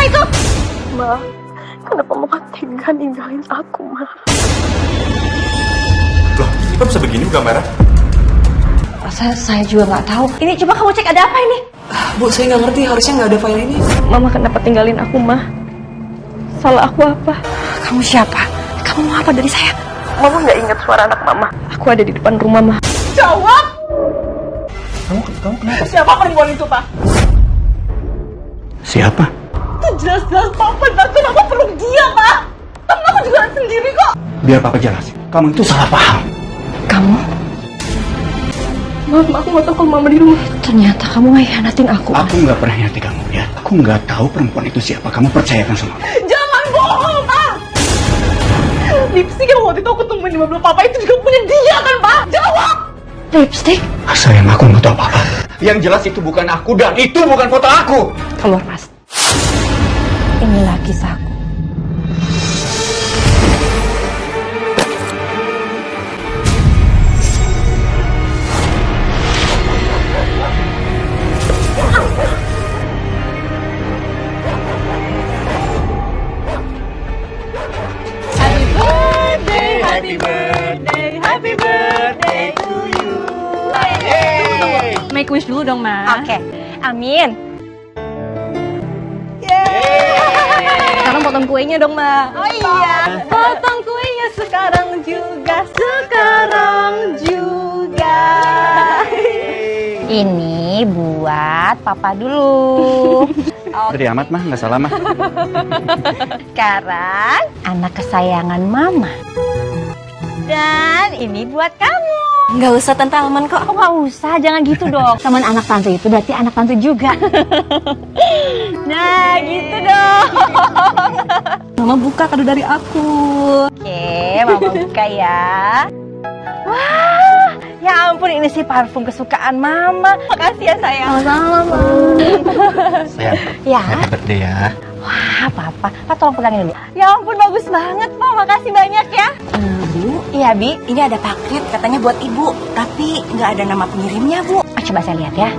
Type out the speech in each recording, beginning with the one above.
itu? Ma, kenapa Mama tega ninggalin aku, Ma? Loh, kok bisa begini Bu Gambarah? Saya juga nggak tahu. Ini coba kamu cek ada apa ini? Bu, saya nggak ngerti. Harusnya nggak ada file ini. Mama kenapa tinggalin aku, Ma? Salah aku apa? Kamu siapa? Kamu mau apa dari saya? Mama nggak ingat suara anak Mama. Aku ada di depan rumah, Ma. Jawab! Kamu kenapa? Siapa perempuan itu, Pak? Siapa? Itu jelas-jelas Papa. Kenapa peluk dia, Pak? Temen aku juga sendiri kok. Biar Papa jelasin. Kamu itu salah paham. Kamu? Maaf, aku nggak tahu kalau Mama di rumah. Ternyata kamu mengkhianatin aku. Aku nggak pernah nyati kamu ya. Aku nggak tahu perempuan itu siapa. Kamu percayakan sama aku. Jangan bohong, Pak! Lipstick yang waktu itu aku temuin di mobil Papa itu juga punya dia kan, Pak? Jawab! Lipstick? Sayang, aku nggak tahu apa-apa. Yang jelas itu bukan aku dan itu bukan foto aku. Keluar, Mas. Inilah kisahku. Happy birthday to you. Make wish dulu dong, Ma. Oke. Amin. Sekarang potong kuenya dong, Ma. Oh iya. Potong kuenya sekarang juga. Ini buat Papa dulu. Dari amat mah, nggak salah mah. Sekarang anak kesayangan Mama. Dan ini buat kamu. Nggak usah, Tante Alman kok. Oh, nggak usah, jangan gitu dong. Teman anak tante itu berarti anak tante juga. Nah, gitu dong. Mama buka kado dari aku. Oke, Mama buka ya. Wah, ya ampun, ini sih parfum kesukaan Mama. Makasih ya, sayang. Sama-sama. Sayang, Ya. happy birthday ya. Wah, Papa tolong pegangin dulu. Ya ampun, bagus banget, Pak. Makasih banyak ya. Bu, Iya, Bi. ini ada paket katanya buat Ibu, tapi nggak ada nama pengirimnya, Bu. Coba saya lihat ya.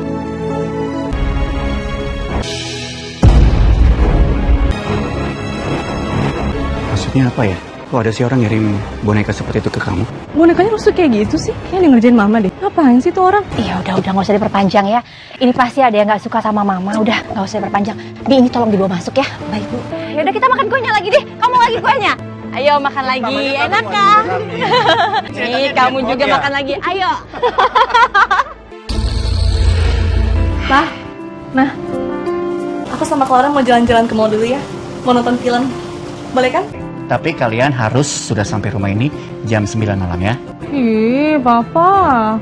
Maksudnya apa ya? Kok ada sih orang ngirim boneka seperti itu ke kamu? Bonekanya rusuk kayak gitu sih. Kayaknya ngerjain Mama deh. Ngapain sih tuh orang? Iya, udah nggak usah diperpanjang ya. Ini pasti ada yang nggak suka sama Mama. Udah nggak usah diperpanjang. Bi, ini tolong dibawa masuk ya. Baik, Bu. Ya udah, kita makan kuenya lagi deh. Kamu lagi kuenya. Ayo makan lagi, enak kan? Nih, kamu juga makan lagi. Ayo. Nah, aku sama Clara mau jalan-jalan ke mall dulu ya. Mau nonton film. Boleh kan? Tapi kalian harus sudah sampai rumah ini jam 9 malam ya. Ih, Papa.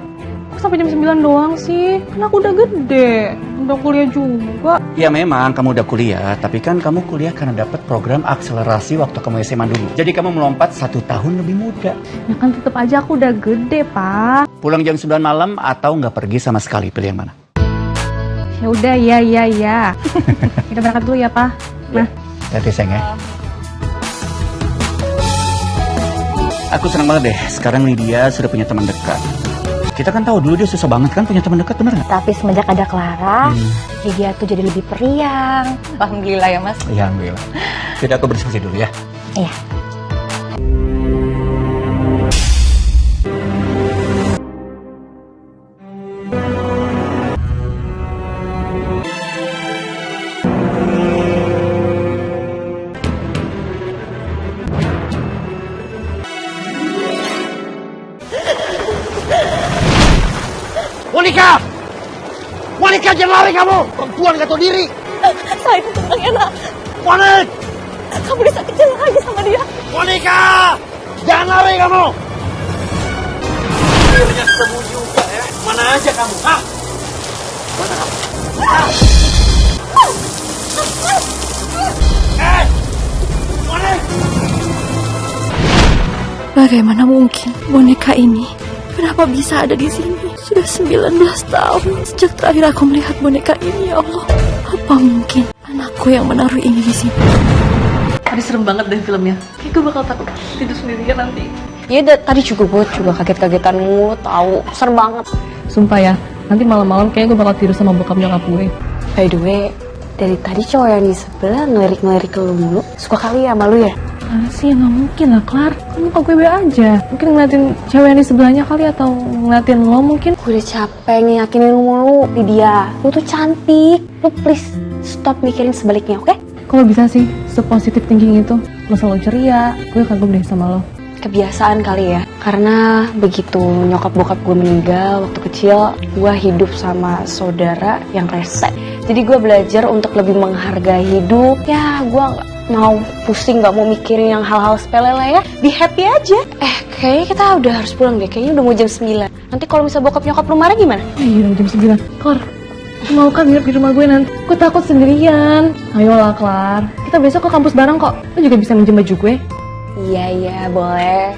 Kok sampai jam 9 doang sih? Kan aku udah gede. Udah kuliah juga. Ya memang kamu udah kuliah, tapi kan kamu kuliah karena dapat program akselerasi waktu kamu SMA dulu. Jadi kamu melompat 1 tahun lebih muda. Ya kan tetap aja aku udah gede, Pak. Pulang jam 9 malam atau nggak pergi sama sekali, pilih yang mana? Ya udah, ya. Kita berangkat dulu ya, Pak. Nah, Hati sayang ya. Aku senang banget deh, sekarang Lydia sudah punya teman dekat. Kita kan tahu dulu dia susah banget kan punya teman dekat, bener nggak? Tapi semenjak ada Clara, dia tuh jadi lebih periang. Alhamdulillah ya, Mas. Iya, alhamdulillah. Jadi aku bersih dulu ya. Iya. Monica! Monica, jangan lari kamu! Perempuan gak tahu diri! saya itu tentang enak. Monica! Kamu disakitin lagi sama dia. Monica! Jangan lari kamu! Akhirnya ketemu juga ya. Mana aja kamu? Hah? Mana kamu? Monica! Bagaimana mungkin boneka ini kenapa bisa ada di sini? Sudah 19 tahun sejak terakhir aku melihat boneka ini, ya Allah. Apa mungkin anakku yang menaruh ini di sini? Tadi serem banget deh filmnya. Kayak gue bakal takut tidur sendirian nanti. Iya, tadi juga gue kaget-kagetan mulu, tahu. Serem banget. Sumpah ya, nanti malam-malam kayaknya gue bakal tidur sama bokap nyokap gue. By the way, Dari tadi cowok yang di sebelah ngelirik-ngelirik ke lu mulu. Suka kali ya sama lu ya? Mana sih, nggak mungkin lah, Klar. Kamu kok gue aja. Mungkin ngeliatin cewek yang di sebelahnya kali, atau ngeliatin lo mungkin. Gue udah capek ngeyakinin lu mulu, Lydia. Lu tuh cantik. Lu please stop mikirin sebaliknya, oke? Kalau bisa sih, sepositif thinking itu. Lo selalu ceria, gue kagum deh sama lo. Kebiasaan kali ya. Karena begitu nyokap bokap gue meninggal waktu kecil, gue hidup sama saudara yang rese. Jadi gue belajar untuk lebih menghargai hidup. Ya, gue gak mau pusing, gak mau mikirin yang hal-hal sepele lah ya. Be happy aja. Kayaknya kita udah harus pulang deh. Kayaknya udah mau jam 9. Nanti kalau misal bokap nyokap lu marah gimana? Iya, jam 9. Klar, mau kan nginep di rumah gue nanti? Gue takut sendirian. Ayolah, Klar. Kita besok ke kampus bareng kok. Lo juga bisa minjem baju gue. Iya, boleh.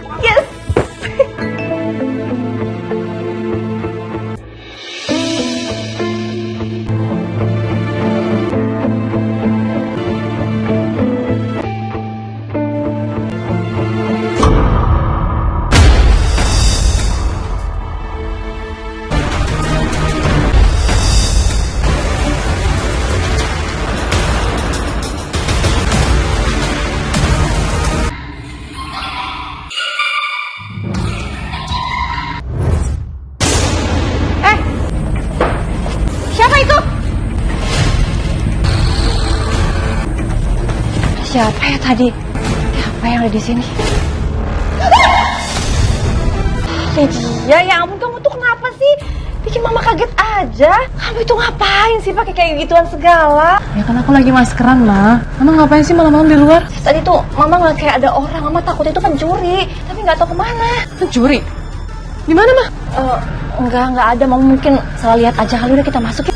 Siapa itu? Siapa ya tadi? Siapa yang ada di sini? Lydia, ya ampun, kamu tuh kenapa sih? Bikin mama kaget aja. Kamu itu ngapain sih pakai kayak gituan segala? Ya kan aku lagi maskeran, Ma. Mama ngapain sih malam-malam di luar? Tadi tuh mama ngeliat kayak ada orang. Mama takut itu pencuri, tapi nggak tahu kemana. Pencuri? Di mana, Ma? Nggak ada. Mama mungkin salah lihat aja kali. Udah, kita masuk ya.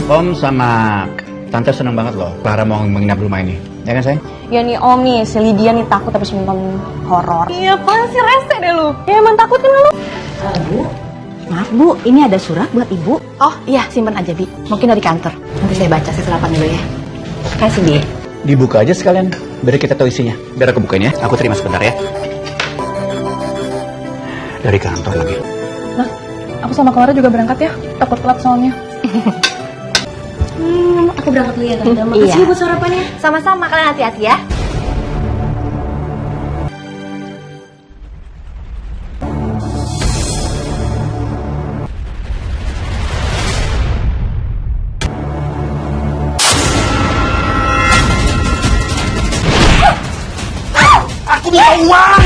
Om sama Tante seneng banget loh Clara mau menginap rumah ini. Ya kan, sayang? Ya nih Om nih, si Lydia nih takut habis nonton horor. Iya, apaan sih, rese deh lu. Ya emang takut kan lu? Bu, maaf Bu, ini ada surat buat Ibu. Oh iya, simpen aja Bi. Mungkin dari kantor. Nanti saya baca, saya sarapan dulu ya. Kasih Bi. Dibuka aja sekalian, biar kita tahu isinya. Biar aku bukain ya, aku terima sebentar ya. Dari kantor lagi. Nah, aku sama Clara juga berangkat ya. Takut telat soalnya. Aku berangkat dulu ya Tante. Makasih buat sarapannya. Sama-sama, kalian hati-hati ya. Aku minta uang!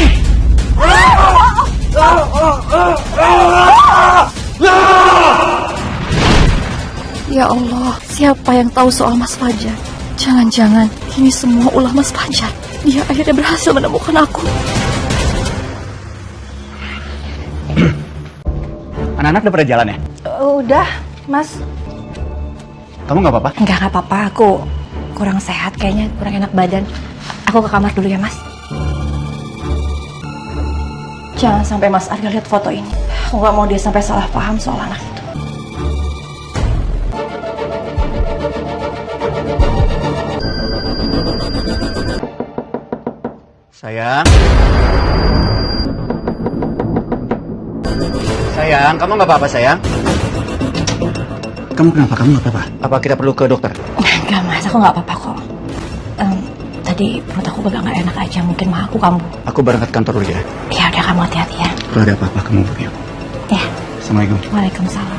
Ya Allah, siapa yang tahu soal Mas Fajar? Jangan-jangan ini semua ulah Mas Fajar. Dia akhirnya berhasil menemukan aku. Anak-anak udah pada jalan ya? Udah, Mas. Kamu nggak apa-apa? Nggak apa-apa, aku kurang sehat kayaknya, kurang enak badan. Aku ke kamar dulu ya, Mas. Jangan sampai Mas Arya lihat foto ini. Aku nggak mau dia sampai salah paham soal anak itu. Sayang. Sayang, kamu nggak apa-apa, sayang? Kamu kenapa? Kamu nggak apa-apa? Apa kita perlu ke dokter? Enggak, Mas, aku nggak apa-apa kok. Tadi perut aku agak nggak enak aja, mungkin mah aku kambuh. Aku berangkat kantor dulu ya. Ya udah, kamu hati-hati ya. Kalau ada apa-apa, kamu hubungi aku. Ya. Assalamualaikum. Waalaikumsalam.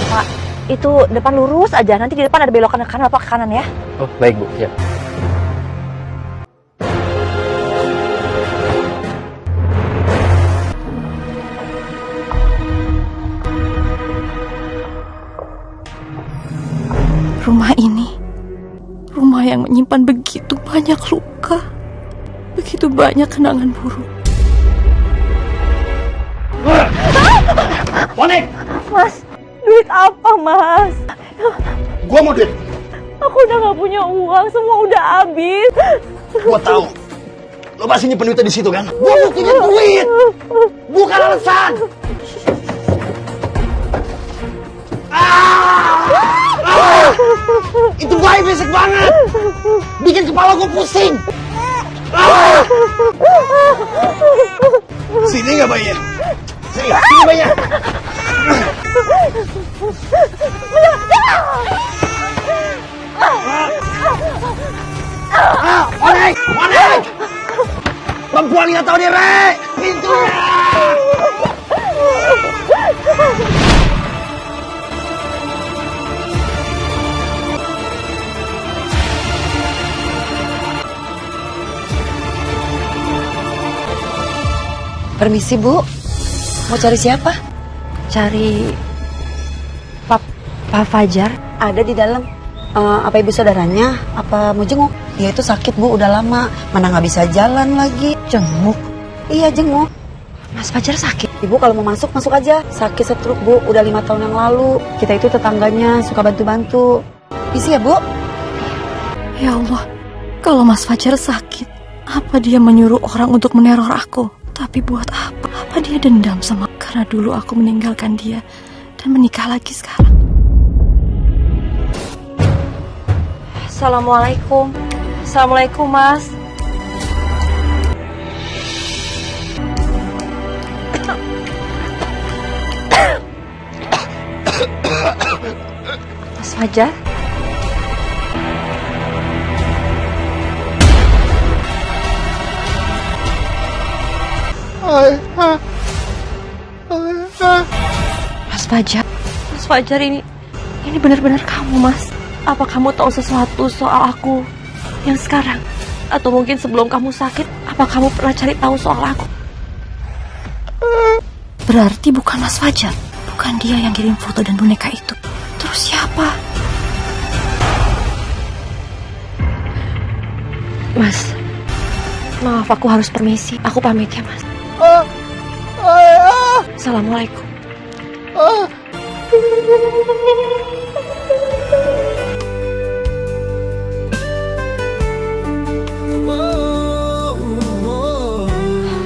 Pak, itu depan lurus aja. Nanti di depan ada belokan ke kanan apa ke kanan ya? Oh, baik, Bu. Ya. Rumah ini, rumah yang menyimpan begitu banyak luka, begitu banyak kenangan buruk. Bonek! Mas, duit apa, Mas? Gua mau duit. Aku udah gak punya uang, semua udah habis. Gua tahu. Lo pasti nyimpen duitnya di situ kan? Gue punya duit, bukan alasan. Itu bayi besek banget, bikin kepala gue pusing. Sini nggak bayinya? Sini bayinya. Monik! Perempuan nggak tahu diri! Pintunya! Permisi, Bu. Mau cari siapa? Cari Pak Fajar. Ada di dalam. Apa ibu saudaranya? Apa mau jenguk? Dia itu sakit, Bu, udah lama. Mana nggak bisa jalan lagi. Jenguk. Iya, jenguk. Mas Fajar sakit. Ibu kalau mau masuk, masuk aja. Sakit stroke, Bu. Udah 5 tahun yang lalu. Kita itu tetangganya, suka bantu-bantu. Isi ya, Bu? Ya Allah, kalau Mas Fajar sakit, apa dia menyuruh orang untuk meneror aku? Tapi buat apa? Apa dia dendam sama? Karena dulu aku meninggalkan dia dan menikah lagi sekarang. Assalamualaikum. Assalamualaikum, Mas. Mas Fajar? Mas Fajar? Mas Fajar, ini benar-benar kamu, Mas. Apa kamu tahu sesuatu soal aku yang sekarang? Atau mungkin sebelum kamu sakit, apa kamu pernah cari tahu soal aku? Berarti bukan Mas Fajar. Bukan dia yang kirim foto dan boneka itu. Terus siapa? Mas, maaf aku harus permisi. Aku pamit ya, Mas. Assalamualaikum.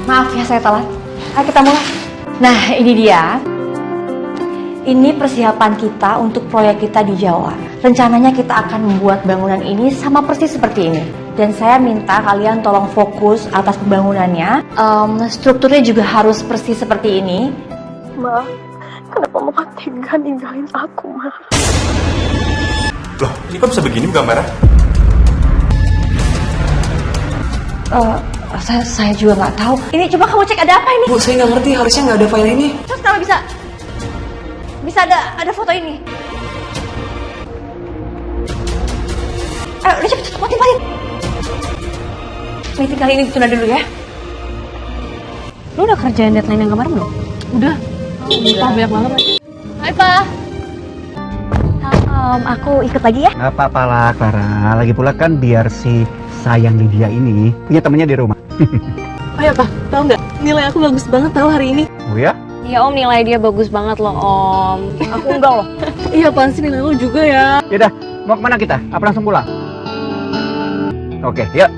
Maaf ya saya telat. Ayo kita mulai. Nah, ini dia. Ini persiapan kita untuk proyek kita di Jawa. Rencananya kita akan membuat bangunan ini sama persis seperti ini. Dan saya minta kalian tolong fokus atas pembangunannya. Strukturnya juga harus persis seperti ini. Ma, kenapa Mama tega ninggalin aku, Ma? Loh, ini kok bisa begini gambarnya? Saya juga nggak tahu. Ini coba kamu cek ada apa ini? Bu, saya nggak ngerti, harusnya nggak ada file ini. Terus kalau bisa ada foto ini. Udah cepet matiin. Meeting kali ini ditunda dulu ya. Lu udah kerjain deadline yang kemarin belum? Udah. Banyak banget lagi. Hai, Pak. Aku ikut lagi ya. Nggak apa-apa lah, Clara. Lagi pula kan biar si sayang Lydia ini punya temennya di rumah. Oh ya, Pak, tahu nggak? Nilai aku bagus banget tahu hari ini. Oh ya? Iya Om, nilai dia bagus banget loh Om. Aku enggak loh. Iya, apaan sih nilai lu juga ya? Yaudah, mau kemana kita? Apa langsung pulang? Oke, yuk.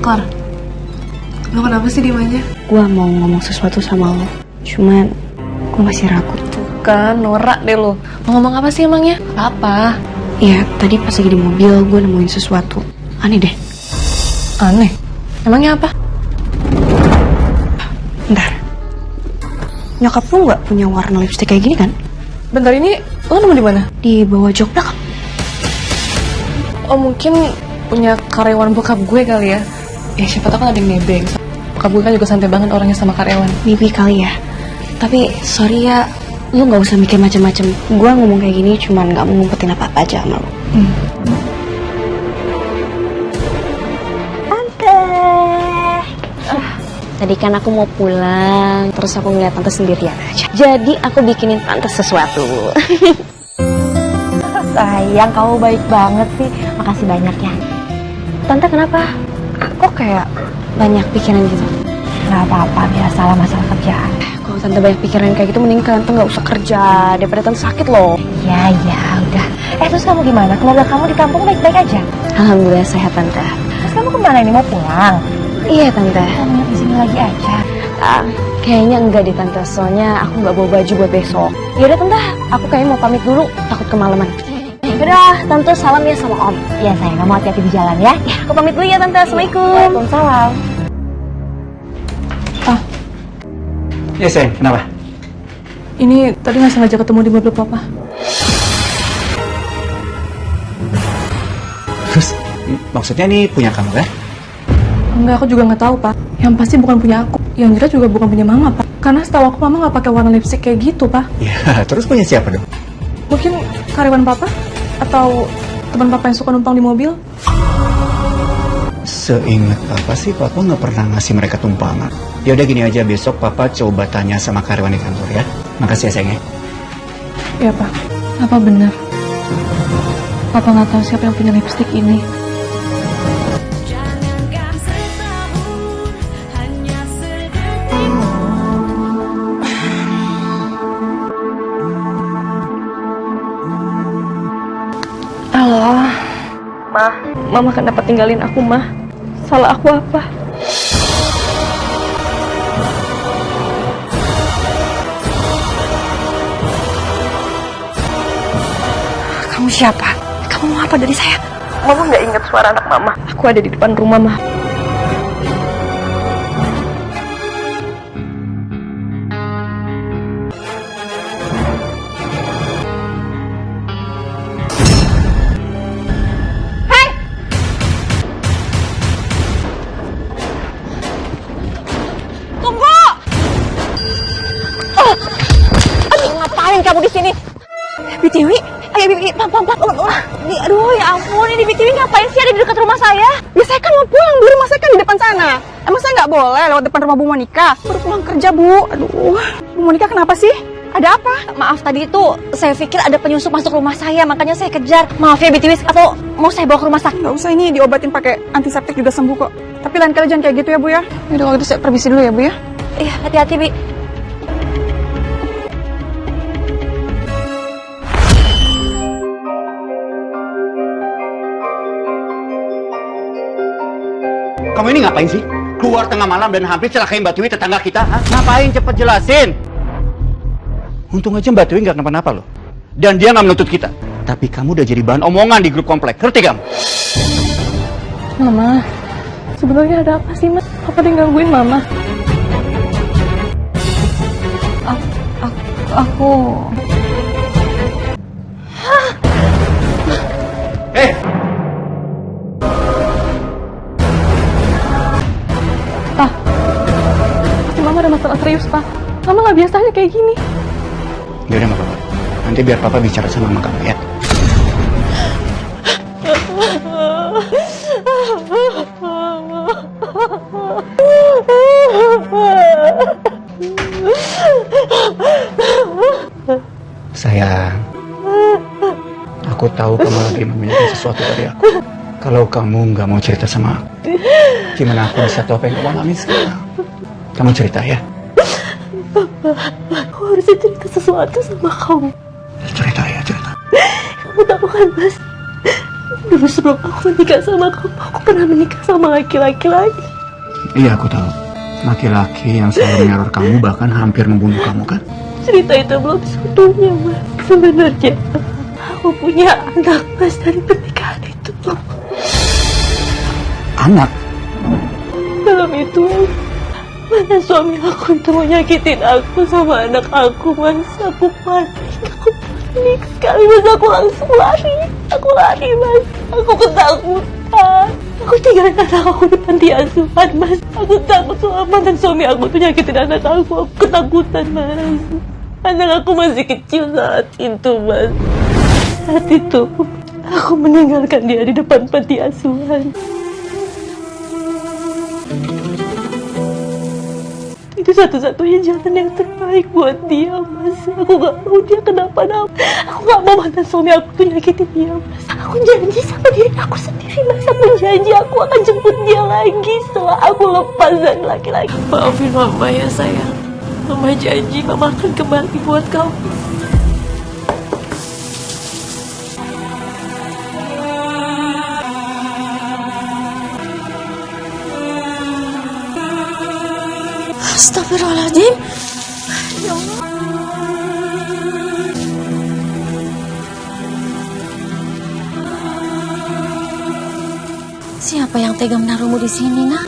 Klar, lu kenapa sih diemnya? Gua mau ngomong sesuatu sama lo. Cuman gua masih ragu. Kan, norak deh lo. Mau ngomong apa sih emangnya? Apa? Ya, tadi pas lagi di mobil gue nemuin sesuatu. Aneh deh. Aneh? Emangnya apa? Bentar. Nyokap lu nggak punya warna lipstick kayak gini kan? Bentar, ini lo nemu di mana? Di bawah jok belakang. Oh, mungkin punya karyawan bokap gue kali ya. Ya siapa tahu kan ada yang nebeng. Bokap gue kan juga santai banget orangnya sama karyawan. Mimpi kali ya. Tapi sorry ya, lu nggak usah mikir macem-macem. Gue ngomong kayak gini cuman nggak mau ngumpetin apa-apa aja sama lu. Tante. Tadi kan aku mau pulang, terus aku ngeliat tante sendirian aja. Jadi aku bikinin tante sesuatu. Sayang, kamu baik banget sih. Makasih banyak ya. Tante kenapa? Kok kayak banyak pikiran gitu? Nggak apa-apa, biasalah masalah kerjaan. Kalau tante banyak pikiran kayak gitu, mending tante nggak usah kerja daripada tante sakit loh. Ya, udah. Terus kamu gimana? Keluarga kamu di kampung baik-baik aja? Alhamdulillah sehat tante. Terus kamu kemana ini? Mau pulang? Iya tante. Kamu di sini lagi aja? Kayaknya enggak deh tante, soalnya aku nggak bawa baju buat besok. Yaudah tante, aku kayaknya mau pamit dulu, takut kemalaman. Yaudah, tante salam ya sama om. Iya sayang, kamu hati-hati di jalan ya. Ya, aku pamit dulu ya tante, assalamualaikum. Waalaikumsalam. Ya sayang, kenapa? Ini tadi nggak sengaja ketemu di mobil papa. Terus, maksudnya ini punya kamu kan? Enggak, aku juga nggak tahu pak. Yang pasti bukan punya aku. Yang jelas juga bukan punya mama pak. Karena setahu aku mama nggak pakai warna lipstick kayak gitu pak. Ya, terus punya siapa dong? Mungkin karyawan papa atau teman papa yang suka numpang di mobil. Seingat papa sih, papa nggak pernah ngasih mereka tumpangan. Ya udah gini aja, besok papa coba tanya sama karyawan di kantor ya. Makasih ya sayang ya. Iya pak. Apa benar? Papa nggak tahu siapa yang punya lipstick ini. Halo. Mama kenapa tinggalin aku, Mah? Salah aku apa? Kamu siapa? Kamu mau apa dari saya? Mama nggak ingat suara anak Mama. Aku ada di depan rumah, Mah. Ngapain kamu di sini? Bitiwi, ayo Bitiwi, pam. Aduh ya ampun, ini Bitiwi ngapain sih ada di dekat rumah saya? Ya saya kan mau pulang, Bu. Rumah saya kan di depan sana. Emang saya nggak boleh lewat depan rumah Bu Monika? Baru pulang kerja, Bu. Aduh, Bu Monika kenapa sih? Ada apa? Maaf, tadi itu saya pikir ada penyusup masuk rumah saya, makanya saya kejar. Maaf ya Bitiwi, atau mau saya bawa ke rumah sakit? Nggak usah, ini diobatin pakai antiseptik juga sembuh kok. Tapi lain kali jangan kayak gitu ya, Bu ya. Yaudah kalau gitu saya permisi dulu ya, Bu ya. Iya, hati-hati Bi. Kamu ini ngapain sih? Keluar tengah malam dan hampir celakain Mbak Tiwi tetangga kita? Hah? Ngapain? Cepet jelasin. Untung aja Mbak Tiwi nggak kenapa-napa loh. Dan dia nggak menuntut kita. Tapi kamu udah jadi bahan omongan di grup komplek. Ngerti kamu? Mama, sebenarnya ada apa sih, Mas? Apa dia gangguin Mama? Aku... Pasti Mama ada masalah serius, Pak. Mama nggak biasanya kayak gini. Ya udah nggak apa-apa. Nanti biar papa bicara sama mama kamu ya. Sayang, aku tahu kamu lagi meminta sesuatu dari aku. Kalau kamu nggak mau cerita sama aku, gimana aku bisa tahu apa yang kamu alami sekarang? Kamu cerita ya. Aku harus cerita sesuatu sama kamu. Cerita ya, cerita. Kamu tahu kan, Mas? Dulu sebelum aku menikah sama kamu, aku pernah menikah sama laki-laki lain. Iya, aku tahu. Laki-laki yang selalu meneror kamu, bahkan hampir membunuh kamu kan? Cerita itu belum sepenuhnya, Mas. Sebenarnya aku punya anak, Mas, dari pernikahan itu. Anak? Malam itu, mana suami aku itu mau nyakitin aku sama anak aku, Mas. Aku panik sekali, Mas. Aku langsung lari. Aku lari, Mas. Aku ketakutan. Aku tinggalin anak aku di panti asuhan, Mas. Aku takut soal mantan suami aku tuh nyakitin anak aku. Aku ketakutan, Mas. Anak aku masih kecil saat itu, Mas. Saat itu, aku meninggalkan dia di depan panti asuhan. Itu satu-satunya jalan yang terbaik buat dia, Mas. Aku gak mau dia kenapa-napa. Aku gak mau mantan suami aku tuh nyakitin dia, Mas. Aku janji sama diri aku sendiri, Mas. Aku janji aku akan jemput dia lagi setelah aku lepas dari laki-laki. Maafin Mama ya, sayang. Mama janji Mama akan kembali buat kamu. Astagfirullahaladzim. Ya Allah. Siapa yang tega menaruhmu di sini, Nak?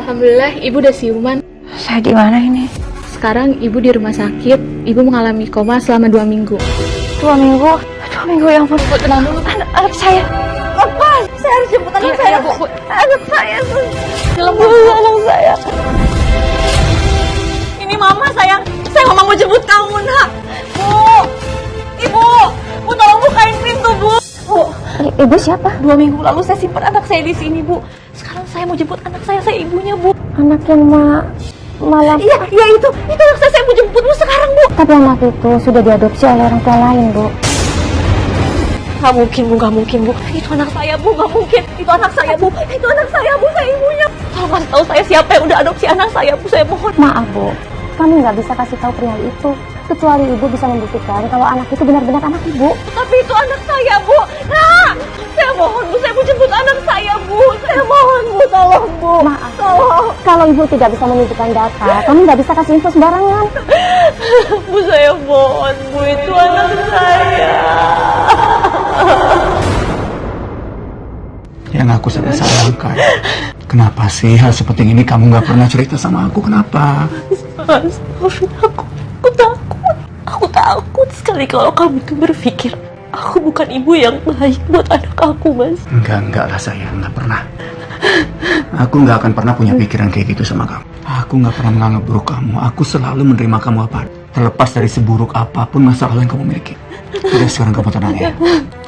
Alhamdulillah, Ibu udah siuman. Saya di mana ini? Sekarang Ibu di rumah sakit. Ibu mengalami koma selama 2 minggu. 2 minggu? 2 minggu ya ampun. Bu, tenang dulu. Anak saya. Lepas! Saya harus jemput anak Iya, saya. Bu. Anak saya. Dalam Bu. Anak saya. Ini Mama sayang. Saya Mama mau jemput kamu, Nak. Bu! Ibu! Bu, tolong bukain pintu, Bu. Bu. Ibu siapa? 2 minggu lalu saya simpan anak saya di sini, Bu. Sekarang saya mau jemput anak saya ibunya, Bu. Anak yang malam. Iya itu anak saya mau jemput, Bu, sekarang, Bu. Tapi anak itu sudah diadopsi oleh orang tua lain, Bu. Gak mungkin, Bu. Itu anak saya, Bu. Gak mungkin. Itu anak saya, Bu. Itu anak saya, Bu. Saya ibunya. Tolong kasih tahu saya siapa yang udah adopsi anak saya, Bu. Saya mohon. Maaf, Bu. Kami nggak bisa kasih tahu perihal itu. Kecuali Ibu bisa membuktikan kalau anak itu benar-benar anak Ibu. Tapi itu anak saya, Bu. Nah, saya mohon, Bu. Saya mau jemput anak saya, Bu. Saya mohon, Bu. Tolong, Bu. Maaf. Tolong. Kalau Ibu tidak bisa menunjukkan data, kami nggak bisa kasih info sembarangan. Bu, saya mohon, Bu. Itu anak saya. Yang aku sangat sayangkan, kenapa sih hal seperti ini kamu nggak pernah cerita sama aku? Kenapa? Mas, maafin aku. Aku takut sekali kalau kamu tuh berpikir aku bukan ibu yang baik buat anak aku, Mas. Enggak lah sayang, nggak pernah. Aku nggak akan pernah punya pikiran kayak gitu sama kamu. Aku nggak pernah menganggap buruk kamu. Aku selalu menerima kamu apa, terlepas dari seburuk apapun masalah yang kamu miliki. Udah, sekarang kamu tenang ya.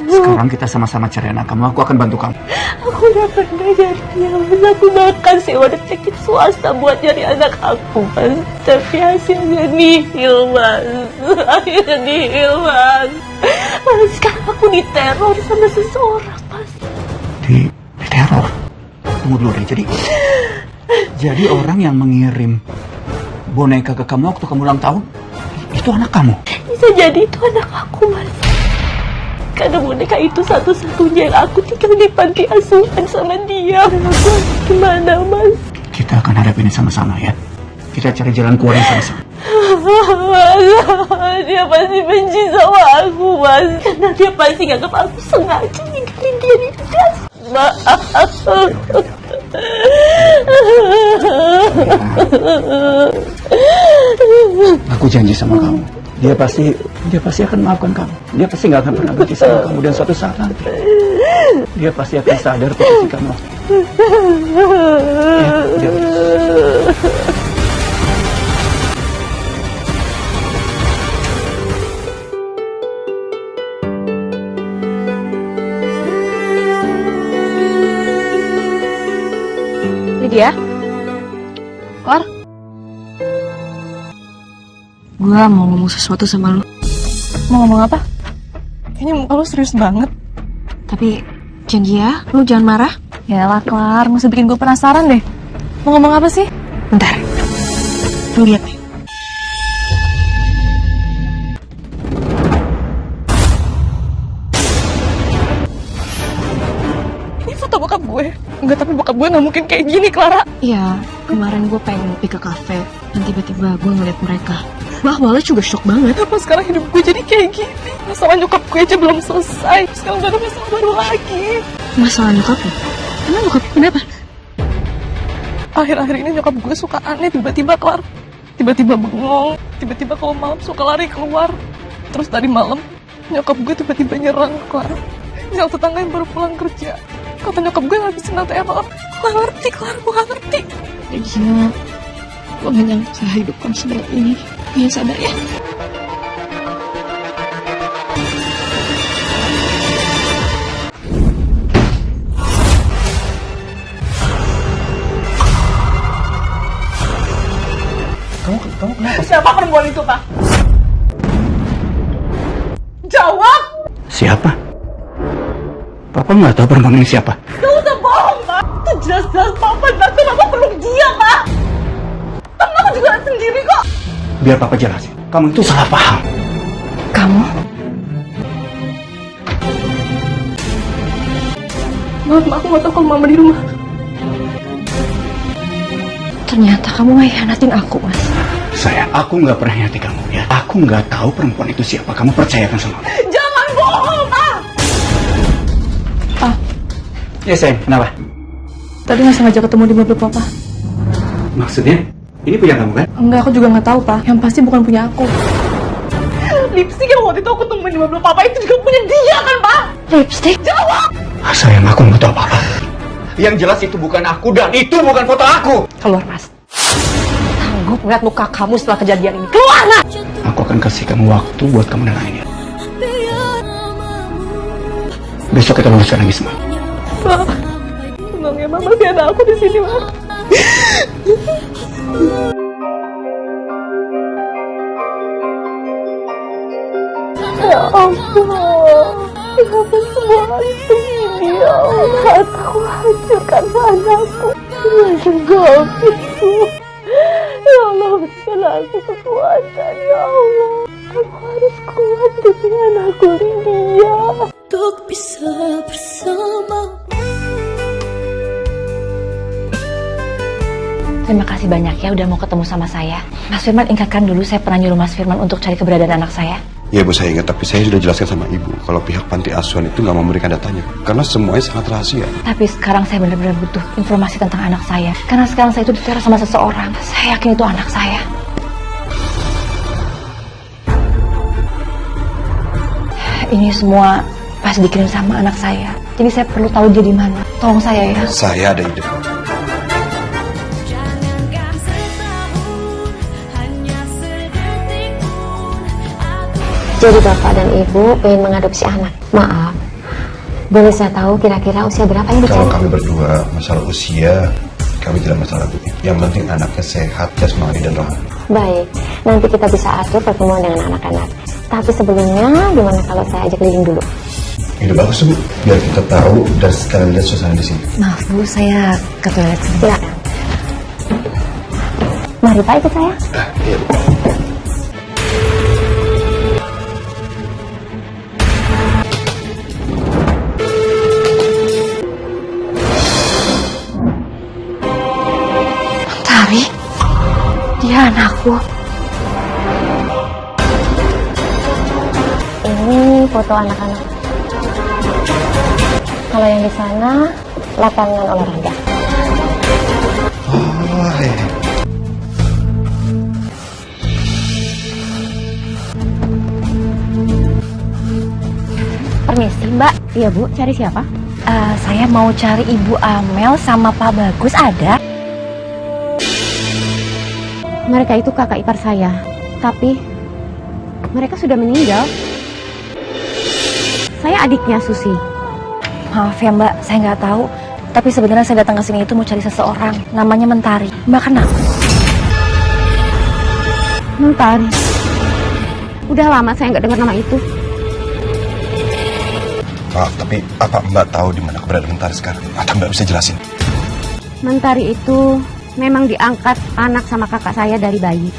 Sekarang kita sama-sama cari anak kamu. Aku akan bantu kamu. Aku udah pernah cari dia, Mas. Aku bahkan sewa detektif swasta buat cari anak aku, Mas. Tapi hasilnya nihil, Mas. Hasilnya nihil, Mas. Mas, sekarang aku diteror sama seseorang, Mas. Diteror? Tunggu dulu deh. Jadi orang yang mengirim boneka ke kamu waktu kamu ulang tahun, itu anak kamu? Bisa jadi itu anak aku, Mas. Karena boneka itu satu-satunya yang aku tinggal di panti asuhan sama dia. Dan aku harus gimana, Mas? Kita akan hadapi ini sama-sama ya. Kita cari jalan keluar yang sama-sama. Dia pasti benci sama aku, Mas. Karena dia pasti nganggap aku sengaja ninggalin dia di gas. Maaf. Aku janji sama kamu. Dia pasti akan maafkan kamu. Dia pasti nggak akan pernah benci sama kamu, dan suatu saat nanti dia pasti akan sadar posisi kamu. Ya, Lydia? Kor? Gua mau ngomong sesuatu sama lu. Mau ngomong apa? Kayaknya muka lu serius banget. Tapi janji ya, lu jangan marah. Yalah, Klar, masih bikin gue penasaran deh. Mau ngomong apa sih? Bentar. Lu lihat nih. Ini foto bokap gue. Enggak, tapi bokap gue nggak mungkin kayak gini, Clara. Iya, Kemarin gue pengen ngopi ke kafe, dan tiba-tiba gue ngeliat mereka. Gue awalnya juga shock banget. Apa sekarang hidup gue jadi kayak gini? Masalah nyokap gue aja belum selesai. Sekarang udah ada masalah baru lagi. Masalah nyokap ya? Emang nyokap kenapa? Akhir-akhir ini nyokap gue suka aneh, tiba-tiba kelar. Tiba-tiba bengong, tiba-tiba kalau malam suka lari keluar. Terus tadi malam, nyokap gue tiba-tiba nyerang Clara. Yang tetangga yang baru pulang kerja. Kata nyokap gue habis kena teror. Gue gak ngerti, Clara, gue gak ngerti. Ya gila, gue gak nyangka saya hidupkan seberat ini. Ya sadar ya. Kamu kenapa? Siapa perempuan itu, Pak? Jawab! Siapa? Papa nggak tahu perempuan ini siapa. Gak usah bohong, Pak. Itu jelas-jelas Papa. Berarti Papa peluk dia, Pak. Tapi aku juga sendiri kok. Biar Papa jelasin. Kamu itu salah paham. Kamu? Maaf, aku gak tahu kalau mama di rumah. Ternyata kamu mengkhianatin aku, Mas. Sayang, aku nggak pernah nyati kamu ya. Aku nggak tahu perempuan itu siapa. Kamu percayakan sama aku. Jangan bohong, Pak. Ya sayang, kenapa? Tadi gak sengaja ketemu di mobil Papa. Maksudnya? Ini punya kamu kan? Enggak, aku juga gak tahu, Pak. Yang pasti bukan punya aku. Lipstick yang waktu itu aku temuin di mobil Papa itu juga punya dia kan, Pak? Lipstick? Jawab! Sayang, aku nggak tahu apa-apa. Yang jelas itu bukan aku dan itu bukan foto aku. Keluar, Mas. Sanggup melihat muka kamu setelah kejadian ini. Keluar, Mas! Aku akan kasih kamu waktu buat kamu nenangin dia. Besok kita luruskan lagi semua. Pak, tenang ya, Mama. Masih ada aku di sini, Pak. Ya Allah, kenapa semua itu ini ya Allah? Aku hancurkan anakku dengan segala itu. Ya Allah, berikanlah aku kekuatan ya Allah. Aku harus kuat demi anakku Lydia. Untuk bisa bersama. Terima kasih banyak ya udah mau ketemu sama saya. Mas Firman, ingatkan dulu saya pernah nyuruh Mas Firman untuk cari keberadaan anak saya. Ya Bu, saya ingat, tapi saya sudah jelaskan sama Ibu kalau pihak panti asuhan itu nggak memberikan datanya karena semuanya sangat rahasia. Tapi sekarang saya benar-benar butuh informasi tentang anak saya. Karena sekarang saya itu diteror sama seseorang. Saya yakin itu anak saya. Ini semua pas dikirim sama anak saya. Jadi saya perlu tahu dia di mana. Tolong saya ya. Saya ada ide. Jadi Bapak dan Ibu ingin mengadopsi anak. Maaf, boleh saya tahu kira-kira usia berapa yang Kalau dicari? kami berdua masalah usia, kami tidak masalah Bu. Yang penting anaknya sehat, jasmani dan rohani. Baik, nanti kita bisa atur pertemuan dengan anak-anak. Tapi sebelumnya, gimana kalau saya ajak keliling dulu? Ini bagus Bu, biar kita tahu dan sekalian lihat suasana di sini. Maaf Bu, saya ke toilet sebentar. Silakan. Mari Pak, ikut saya. Iya Bu. Tari, dia anakku. Ini foto anak-anak. Kalau yang di sana, lapangan olahraga. Oh, iya. Permisi Mbak. Iya Bu, cari siapa? Saya mau cari Ibu Amel sama Pak Bagus, ada? Mereka itu kakak ipar saya. Tapi, mereka sudah meninggal. Saya adiknya Susi. Maaf ya Mbak, saya nggak tahu. Tapi sebenarnya saya datang ke sini itu mau cari seseorang. Namanya Mentari. Mbak kenal? Mentari. Udah lama saya nggak dengar nama itu. Maaf, tapi apa Mbak tahu di mana keberadaan Mentari sekarang? Atau Mbak bisa jelasin? Mentari itu memang diangkat anak sama kakak saya dari bayi.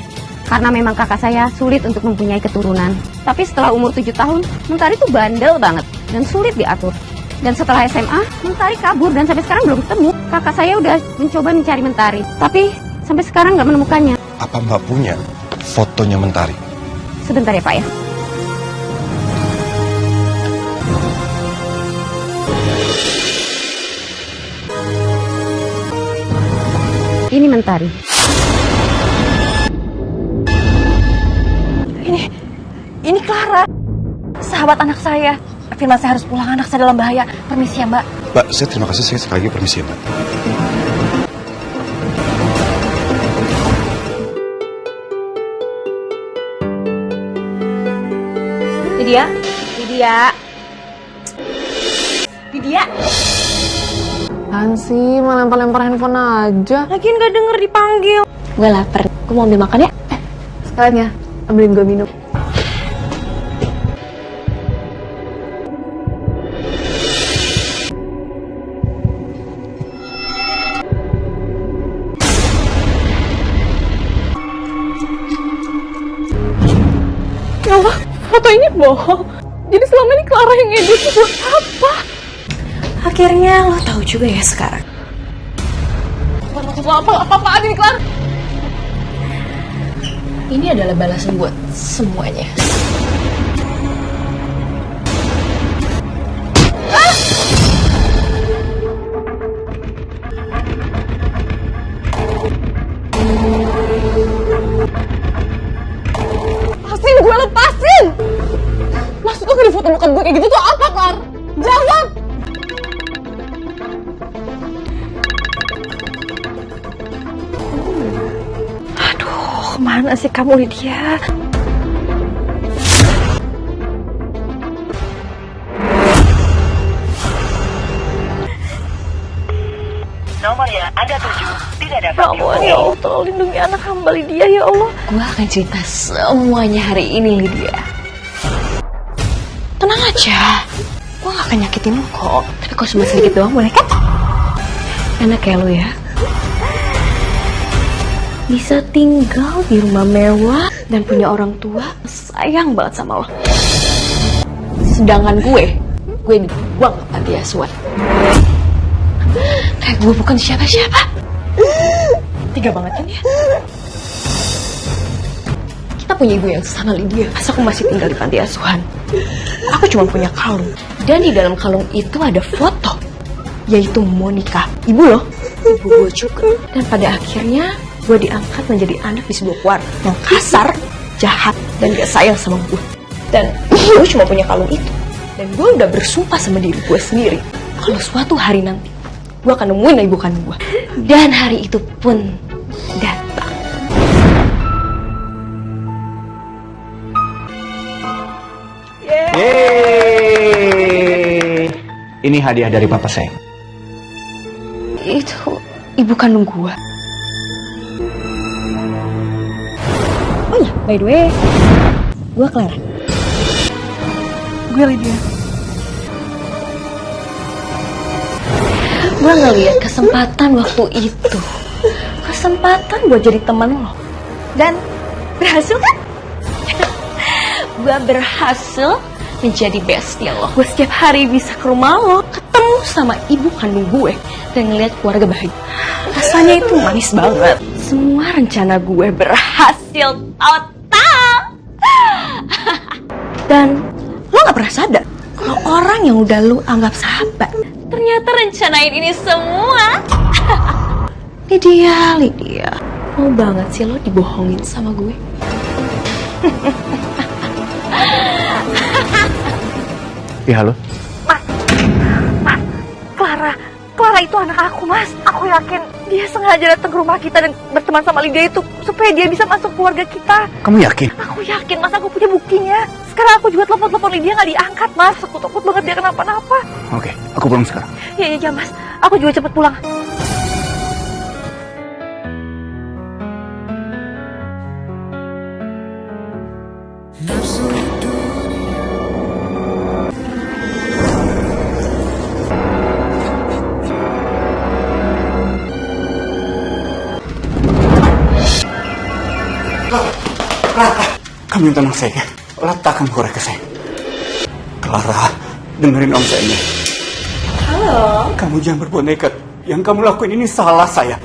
Karena memang kakak saya sulit untuk mempunyai keturunan. Tapi setelah umur 7 tahun, Mentari itu bandel banget dan sulit diatur. Dan setelah SMA, Mentari kabur dan sampai sekarang belum ketemu. Kakak saya udah mencoba mencari Mentari, tapi sampai sekarang nggak menemukannya. Apa Mbak punya fotonya Mentari? Sebentar ya Pak ya. Ini Mentari. Ini Clara, sahabat anak saya. Firman saya harus pulang, anak saya dalam bahaya. Permisi ya Mbak. Mbak, saya terima kasih. Saya sekali lagi permisi ya, Mbak. Lydia. Apaan sih, malah lempar-lempar handphone aja. Lagian gak denger dipanggil. Gue lapar. Gue mau ambil makan ya? Sekalian ya, ambilin gue minum. Ya Allah, foto ini bohong. Jadi selama ini Clara yang edit, buat apa? Akhirnya lo tahu juga ya sekarang. Maksud lo apa-apaan ini Clara? Ini adalah balasan buat semuanya. Lepasin gue, lepasin! Maksud lo di foto bokap gue kayak gitu tuh apa, Klar? Jawab! Kemana sih kamu, Lydia? Nomor yang Anda tuju tidak dapat Ya Allah, ya Allah, tolong lindungi anak hamba Lydia, ya Allah. Gue akan cerita semuanya hari ini, Lydia. Tenang aja, gue gak akan nyakitin lo kok. Tapi kok cuma sedikit doang, boleh kan? Enak ya lo ya? Bisa tinggal di rumah mewah dan punya orang tua sayang banget sama lo. Sedangkan gue dibuang ke panti asuhan. Kayak gue bukan siapa-siapa. Tiga banget kan ya? Kita punya ibu yang sama Lydia. Masa aku masih tinggal di panti asuhan? Aku cuma punya kalung. Dan di dalam kalung itu ada foto. Yaitu Monica. Ibu loh. Ibu gue juga. Dan pada akhirnya gue diangkat menjadi anak di sebuah keluarga yang kasar, jahat, dan gak sayang sama gue. Dan gue cuma punya kalung itu. Dan gue udah bersumpah sama diri gue sendiri kalau suatu hari nanti gue akan nemuin ibu kandung gue. Dan hari itu pun datang. Yeay. Ini hadiah dari papa saya. Itu ibu kandung gue. Oh iya, by the way, gue Clara. Gue Lydia. Gue ngeliat kesempatan waktu itu. Kesempatan buat jadi teman lo. Dan berhasil kan? Gue berhasil menjadi bestie lo. Gue setiap hari bisa ke rumah lo, ketemu sama ibu kandung gue, dan ngeliat keluarga bahagia. Rasanya itu manis banget. Semua rencana gue berhasil total. Dan lo gak pernah sadar kalau orang yang udah lo anggap sahabat ternyata rencanain ini semua. Lydia, mau banget sih lo dibohongin sama gue. Ya halo. Clara itu anak aku, Mas. Aku yakin dia sengaja datang ke rumah kita dan berteman sama Lydia itu supaya dia bisa masuk keluarga kita. Kamu yakin? Aku yakin, Mas. Aku punya buktinya. Sekarang aku juga telepon Lydia nggak diangkat, Mas. Aku takut banget dia kenapa-napa. Oke, aku pulang sekarang. Ya, Mas. Aku juga cepet pulang. Kamu yang tenang sayang. Letakkan korek ke saya. Clara, dengerin om saya ini. Kamu jangan berbuat nekat. Yang kamu lakuin ini salah, sayang.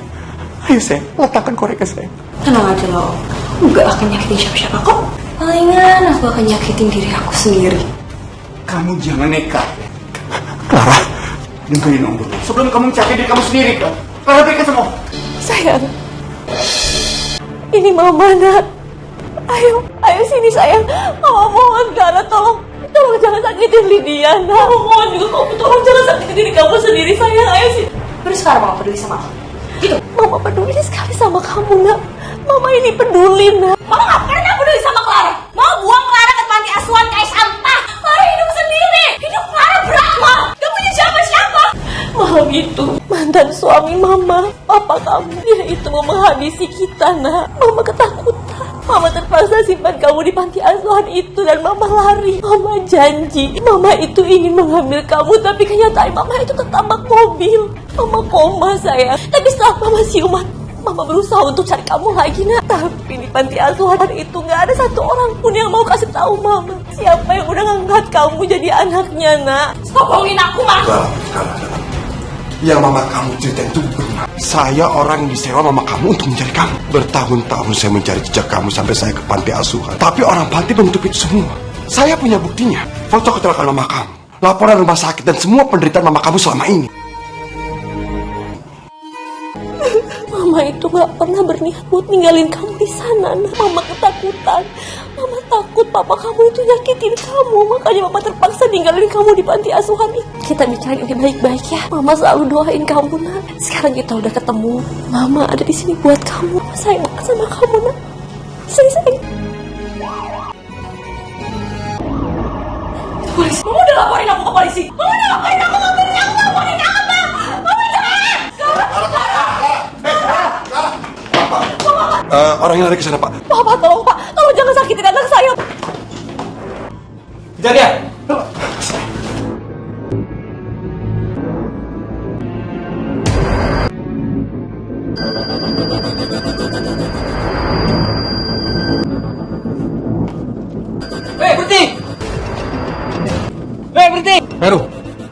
Ayo, sayang, letakkan korek ke saya. Tenang aja lo, aku gak akan nyakitin siapa-siapa kok. Palingan aku akan nyakitin diri aku sendiri. Kamu jangan nekat. Clara, dengerin Om dulu. Sebelum kamu mencari diri kamu sendiri, kan? Clara, berikan semua. Sayang, ini Mama, nak. Ayo sini sayang. Mama mohon, Clara, tolong jangan sakitin Lydia, nak. Mama mohon juga kamu tolong jangan sakitin diri kamu sendiri, sayang. Ayo sini. Baru sekarang Mama peduli sama aku. Gitu. Mama peduli sekali sama kamu, nak. Mama ini peduli, nak. Mama gak pernah peduli sama Clara. Mau buang Clara ke panti asuhan kayak sampah. Clara hidup sendiri. Hidup Clara beramal. Gak punya siapa-siapa. Malam itu, mantan suami Mama, papa kamu, dia itu mau menghabisi kita, nak. Mama ketakutan. Mama terpaksa simpan kamu di panti asuhan itu dan Mama lari. Mama janji, Mama itu ingin mengambil kamu, tapi kenyataan Mama itu ketabrak mobil. Mama koma, sayang. Tapi setelah Mama siuman, Mama berusaha untuk cari kamu lagi, nak. Tapi di panti asuhan itu nggak ada satu orang pun yang mau kasih tahu Mama siapa yang udah ngangkat kamu jadi anaknya, nak. Stop bohongin aku, Mas. Yang Mama kamu cerita itu benar. Saya orang yang disewa Mama kamu untuk mencari kamu. Bertahun-tahun saya mencari jejak kamu sampai saya ke panti asuhan. Tapi orang panti menutup itu semua. Saya punya buktinya. Foto kecelakaan Mama kamu, laporan rumah sakit, dan semua penderitaan Mama kamu selama ini. Mama itu gak pernah berniat buat ninggalin kamu di sana, nak. Mama ketakutan. Mama takut papa kamu itu nyakitin kamu. Makanya Mama terpaksa ninggalin kamu di panti asuhan itu. Kita bicarain ini baik-baik ya. Mama selalu doain kamu, nak. Sekarang kita udah ketemu. Mama ada di sini buat kamu. Mama sayang sama kamu, nak. Sayang. Polisi. Mama udah laporin aku ke polisi. Mama udah laporin aku ke polisi. Aku laporin apa? Mama jangan. Orang yang lari ke sana, Pak. Papa, tolong, Pak. Tolong jangan sakitin anak saya. Kejadian. Berhenti! Heru,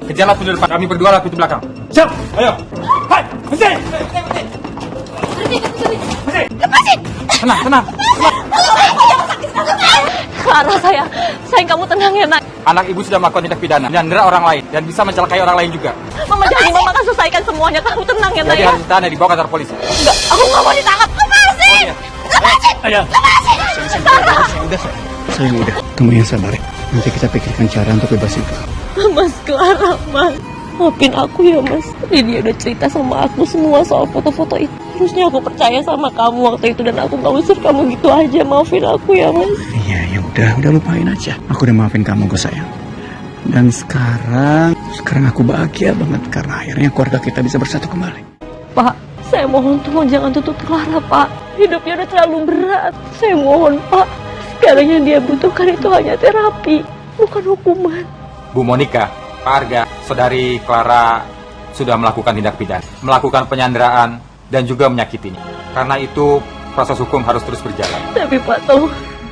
kejarlah pintu depan. Kami berdua lah pintu belakang. Siap, ayo. Hai, berhenti! Berhenti! Lepasin! Tenang. Clara, sayang kamu tenang ya, nak. Anak ibu sudah melakukan tindak pidana, menyandera orang lain, dan bisa mencelakai orang lain juga. Mama janji, Mama akan selesaikan semuanya. Kamu tenang ya, nak. Jadi harus ditahan dan dibawa ke kantor polisi. Enggak, aku nggak mau ditangkap. Lepasin! Lepasin! Ayah. Sayang, udah. Kamu yang sabar ya. Nanti kita pikirkan cara untuk bebasin kamu. Mas, Clara, Mas. Maafin aku ya, Mas. Dia udah cerita sama aku semua soal foto-foto itu. Harusnya aku percaya sama kamu waktu itu dan aku gak usir kamu gitu aja. Maafin aku ya, Mas. Iya, ya udah lupain aja. Aku udah maafin kamu kok, sayang. Dan sekarang aku bahagia banget karena akhirnya keluarga kita bisa bersatu kembali. Pak, saya mohon tolong jangan tutup Clara, Pak. Hidupnya udah terlalu berat. Saya mohon, Pak. Sekarang yang dia butuhkan itu hanya terapi, bukan hukuman. Bu Monica, Pak Arga, saudari Clara sudah melakukan tindak pidana, melakukan penyanderaan, dan juga menyakitinya. Karena itu proses hukum harus terus berjalan. Tapi Pak,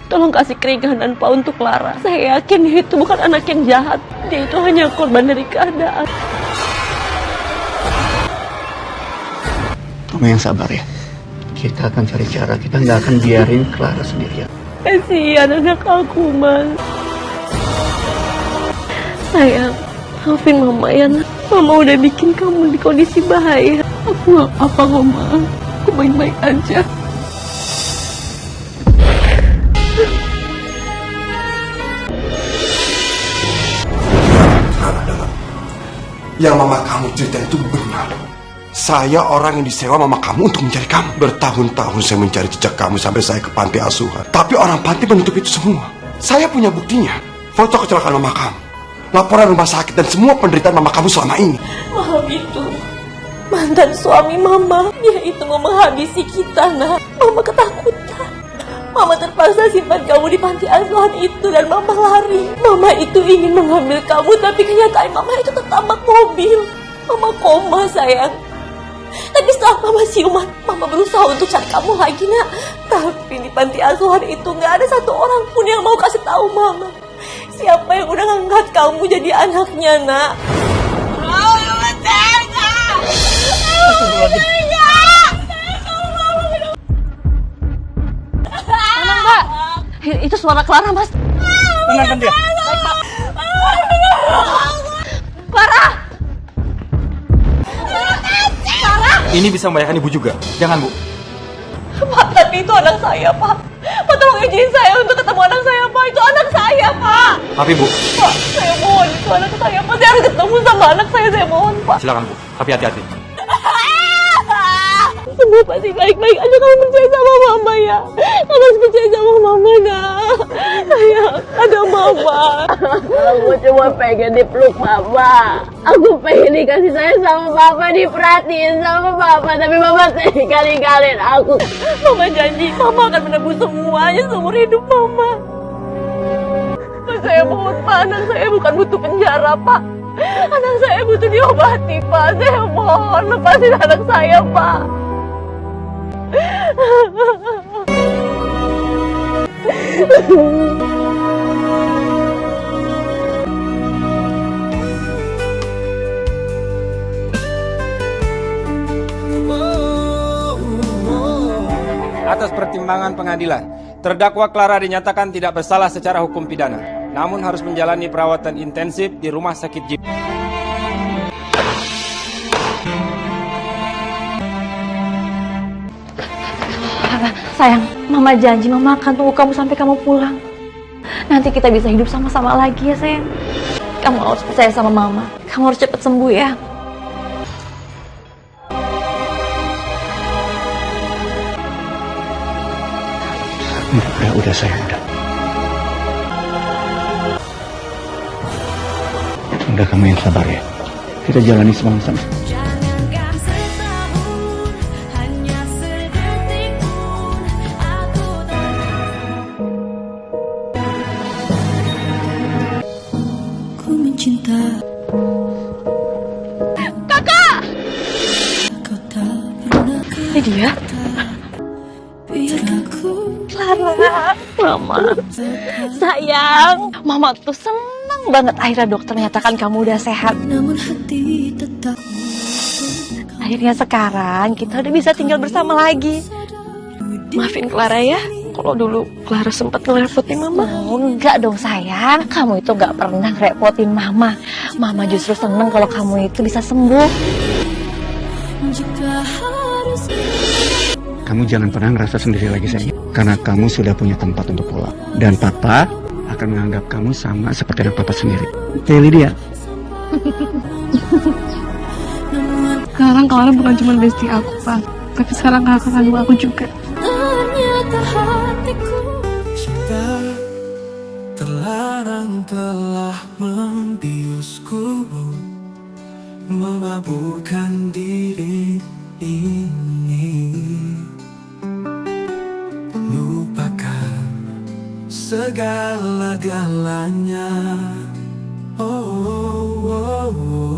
tolong kasih keringanan Pak untuk Clara. Saya yakin dia itu bukan anak yang jahat. Dia itu hanya korban dari keadaan. Kamu yang sabar ya. Kita akan cari cara. Kita nggak akan biarin Clara sendirian. Kasihan anak aku, Mas. Sayang, maafin Mama ya, nak. Mama udah bikin kamu di kondisi bahaya. Aku gak apa-apa kok, Ma. Aku baik-baik aja. Yang Mama kamu cerita itu benar. Saya orang yang disewa Mama kamu untuk mencari kamu. Bertahun-tahun saya mencari jejak kamu sampai saya ke panti asuhan. Tapi orang panti menutup itu semua. Saya punya buktinya. Foto kecelakaan Mama kamu, laporan rumah sakit, dan semua penderitaan Mama kamu selama ini. Malam itu, mantan suami Mama, dia itu mau menghabisi kita, nak. Mama ketakutan. Mama terpaksa simpan kamu di panti asuhan itu dan Mama lari. Mama itu ingin mengambil kamu, tapi kenyataan Mama itu ketabrak mobil. Mama koma, sayang. Tapi setelah Mama siuman, Mama berusaha untuk cari kamu lagi, nak. Tapi di panti asuhan itu nggak ada satu orang pun yang mau kasih tahu Mama siapa yang udah ngangkat kamu jadi anaknya, nak. Tenang, Mbak. Itu suara Clara, Mas. Tenangkan dia. Baik, Pak. Clara! Ini bisa membahayakan ibu juga. Jangan, Bu. Pak, tapi itu anak saya, Pak. Pak, tolong izin saya untuk ketemu anak saya, Pak. Itu anak saya, Pak. Tapi, Bu. Pak, saya mohon, itu anak saya, Pak. Saya harus ketemu sama anak saya mohon, Pak. Silakan, Bu. Tapi hati-hati. Semua pasti baik-baik aja. Kamu percaya sama mama ya. Kamu harus percaya sama mama, nak. Sayang, ada mama. Aku cuma pengen dipeluk mama. Aku pengen dikasih sayang sama papa, diperhatiin sama papa. Tapi mama tinggalin aku. Mama janji, mama akan menebus semuanya seumur hidup mama. Pak, saya mohon, Pak. Anak saya bukan butuh penjara, Pak. Anak saya butuh diobati, Pak. Saya mohon, lepasin anak saya, Pak. Atas pertimbangan pengadilan, terdakwa Clara dinyatakan tidak bersalah secara hukum pidana, namun harus menjalani perawatan intensif di Rumah Sakit Jiwa. Sayang, Mama janji Mama akan tunggu kamu sampai kamu pulang. Nanti kita bisa hidup sama-sama lagi ya, sayang. Kamu harus percaya sama Mama. Kamu harus cepat sembuh ya. Udah sayang, udah. Udah, kamu yang sabar ya. Kita jalani sama-sama. Ku mencinta. Kakak! Kau tak pernah. Ini dia. Biar aku. Clara, Mama. Sayang, Mama tuh senang banget akhirnya dokter menyatakan kamu udah sehat. Namun hati tetap. Akhirnya sekarang kita udah bisa tinggal bersama lagi. Maafin Clara ya. Kalau dulu Clara sempat ngerepotin Mama. Oh, enggak dong sayang. Kamu itu enggak pernah ngerepotin Mama. Mama justru seneng kalau kamu itu bisa sembuh. Jika harus. Kamu jangan pernah ngerasa sendiri lagi sayang. Karena kamu sudah punya tempat untuk pulang. Dan Papa akan menganggap kamu sama seperti anak Papa sendiri. Kayak Lydia. Sekarang Clara bukan cuma bestie aku, Pak. Tapi sekarang kakak kandung aku juga. Ternyata hatiku. Cinta terlarang telah membiusku, memabukkan diri ini. Lupakan segala-galanya. Oh, oh, oh, oh.